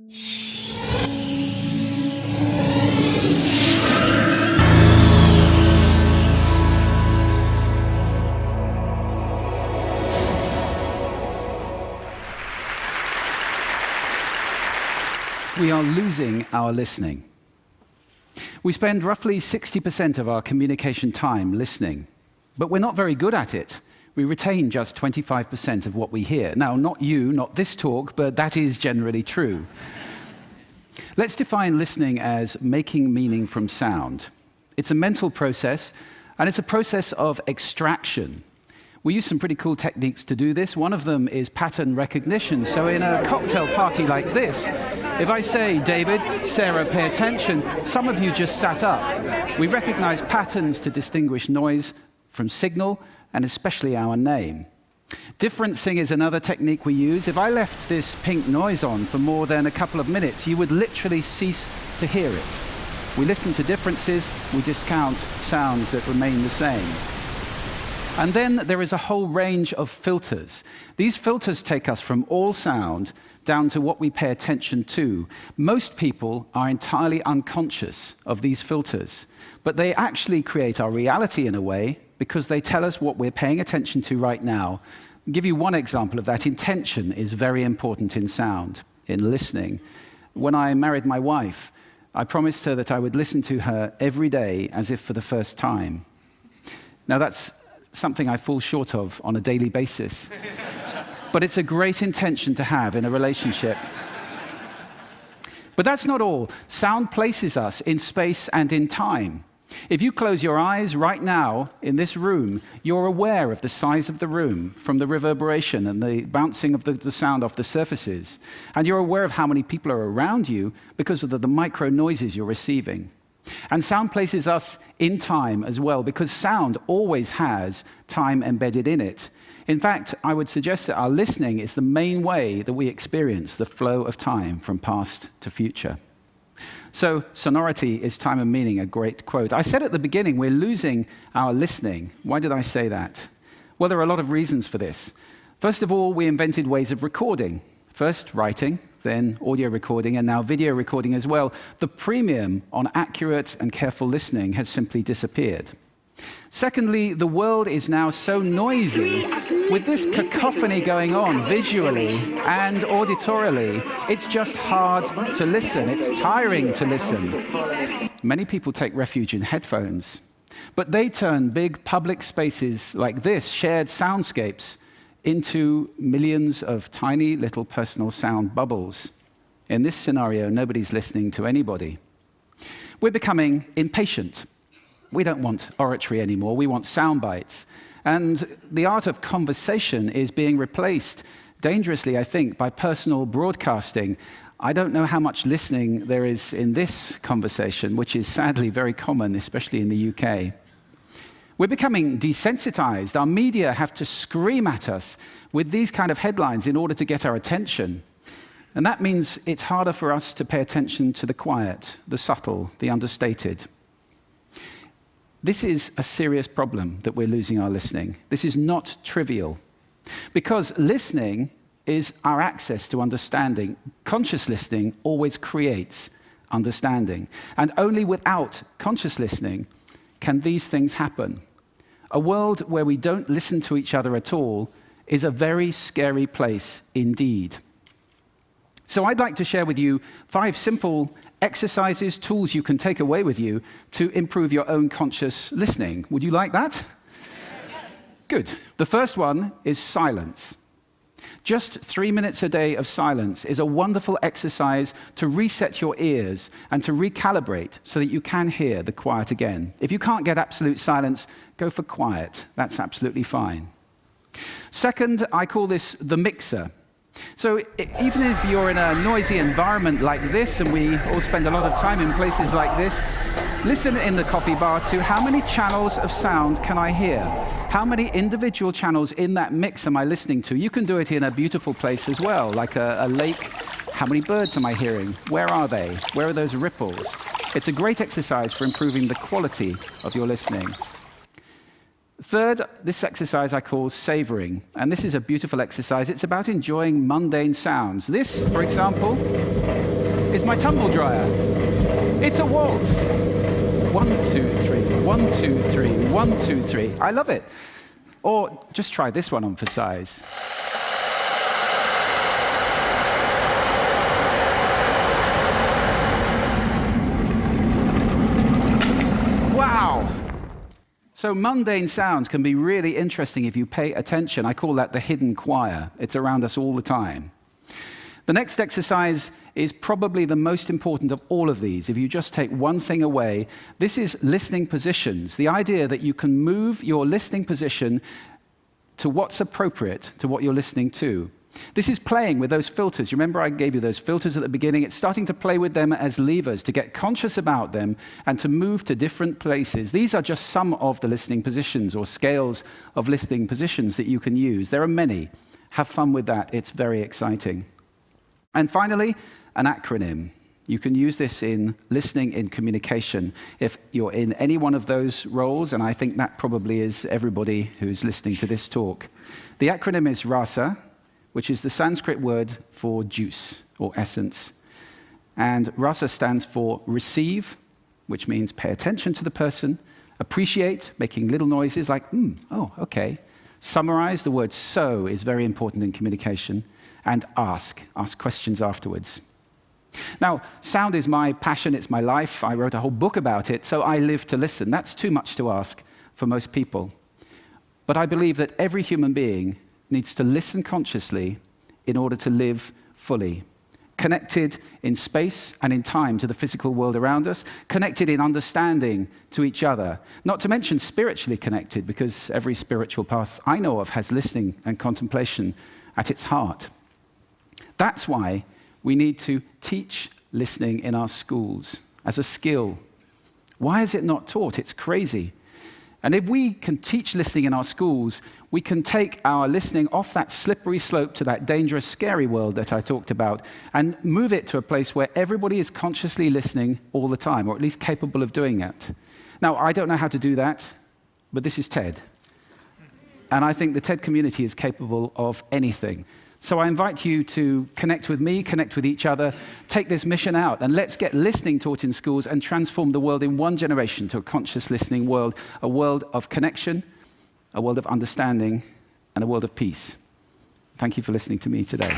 We are losing our listening. We spend roughly 60% of our communication time listening, but we're not very good at it. We retain just 25% of what we hear. Now, not you, not this talk, but that is generally true. Let's define listening as making meaning from sound. It's a mental process, and it's a process of extraction. We use some pretty cool techniques to do this. One of them is pattern recognition. So in a cocktail party like this, if I say, David, Sarah, pay attention, some of you just sat up. We recognize patterns to distinguish noise from signal, and especially our name. Differencing is another technique we use. If I left this pink noise on for more than a couple of minutes, you would literally cease to hear it. We listen to differences, we discount sounds that remain the same. And then there is a whole range of filters. These filters take us from all sound down to what we pay attention to. Most people are entirely unconscious of these filters, but they actually create our reality in a way because they tell us what we're paying attention to right now. I'll give you one example of that. Intention is very important in sound, in listening. When I married my wife, I promised her that I would listen to her every day as if for the first time. Now that's something I fall short of on a daily basis. But it's a great intention to have in a relationship. But that's not all. Sound places us in space and in time. If you close your eyes right now in this room, you're aware of the size of the room from the reverberation and the bouncing of the sound off the surfaces. And you're aware of how many people are around you because of the micro noises you're receiving. And sound places us in time as well, because sound always has time embedded in it. In fact, I would suggest that our listening is the main way that we experience the flow of time from past to future. So, sonority is time and meaning, a great quote. I said at the beginning, we're losing our listening. Why did I say that? Well, there are a lot of reasons for this. First of all, we invented ways of recording. First, writing, then audio recording, and now video recording as well. The premium on accurate and careful listening has simply disappeared. Secondly, the world is now so noisy, with this cacophony going on visually and auditorily, it's just hard to listen. It's tiring to listen. Many people take refuge in headphones, but they turn big public spaces like this, shared soundscapes, into millions of tiny little personal sound bubbles. In this scenario, nobody's listening to anybody. We're becoming impatient. We don't want oratory anymore, we want sound bites. And the art of conversation is being replaced, dangerously, I think, by personal broadcasting. I don't know how much listening there is in this conversation, which is sadly very common, especially in the UK. We're becoming desensitized. Our media have to scream at us with these kind of headlines in order to get our attention. And that means it's harder for us to pay attention to the quiet, the subtle, the understated. This is a serious problem that we're losing our listening. This is not trivial, because listening is our access to understanding. Conscious listening always creates understanding, and only without conscious listening can these things happen. A world where we don't listen to each other at all is a very scary place indeed. So I'd like to share with you 5 simple exercises, tools you can take away with you to improve your own conscious listening. Would you like that? Yes. Good. The first one is silence. Just 3 minutes a day of silence is a wonderful exercise to reset your ears and to recalibrate so that you can hear the quiet again. If you can't get absolute silence, go for quiet. That's absolutely fine. Second, I call this the mixer. So even if you're in a noisy environment like this, and we all spend a lot of time in places like this, listen in the coffee bar to how many channels of sound can I hear? How many individual channels in that mix am I listening to? You can do it in a beautiful place as well, like a lake. How many birds am I hearing? Where are they? Where are those ripples? It's a great exercise for improving the quality of your listening. Third, this exercise I call savoring, and this is a beautiful exercise. It's about enjoying mundane sounds. This, for example, is my tumble dryer. It's a waltz. 1, 2, 3, 1, 2, 3, 1, 2, 3. I love it. Or just try this one on for size. Wow. So mundane sounds can be really interesting if you pay attention. I call that the hidden choir. It's around us all the time. The next exercise is probably the most important of all of these. If you just take one thing away, this is listening positions. The idea that you can move your listening position to what's appropriate to what you're listening to. This is playing with those filters. You remember I gave you those filters at the beginning? It's starting to play with them as levers, to get conscious about them and to move to different places. These are just some of the listening positions or scales of listening positions that you can use. There are many. Have fun with that. It's very exciting. And finally, an acronym. You can use this in listening, in communication. If you're in any one of those roles, and I think that probably is everybody who's listening to this talk. The acronym is RASA, which is the Sanskrit word for juice or essence. And RASA stands for receive, which means pay attention to the person, appreciate, making little noises like, oh, okay. Summarize, the word so is very important in communication. And ask questions afterwards. Now, sound is my passion, it's my life. I wrote a whole book about it, so I live to listen. That's too much to ask for most people. But I believe that every human being needs to listen consciously in order to live fully. Connected in space and in time to the physical world around us, connected in understanding to each other, not to mention spiritually connected, because every spiritual path I know of has listening and contemplation at its heart. That's why we need to teach listening in our schools as a skill. Why is it not taught? It's crazy. And if we can teach listening in our schools, we can take our listening off that slippery slope to that dangerous, scary world that I talked about and move it to a place where everybody is consciously listening all the time, or at least capable of doing it. Now, I don't know how to do that, but this is TED. And I think the TED community is capable of anything. So I invite you to connect with me, connect with each other, take this mission out, and let's get listening taught in schools and transform the world in one generation to a conscious listening world, a world of connection, a world of understanding, and a world of peace. Thank you for listening to me today.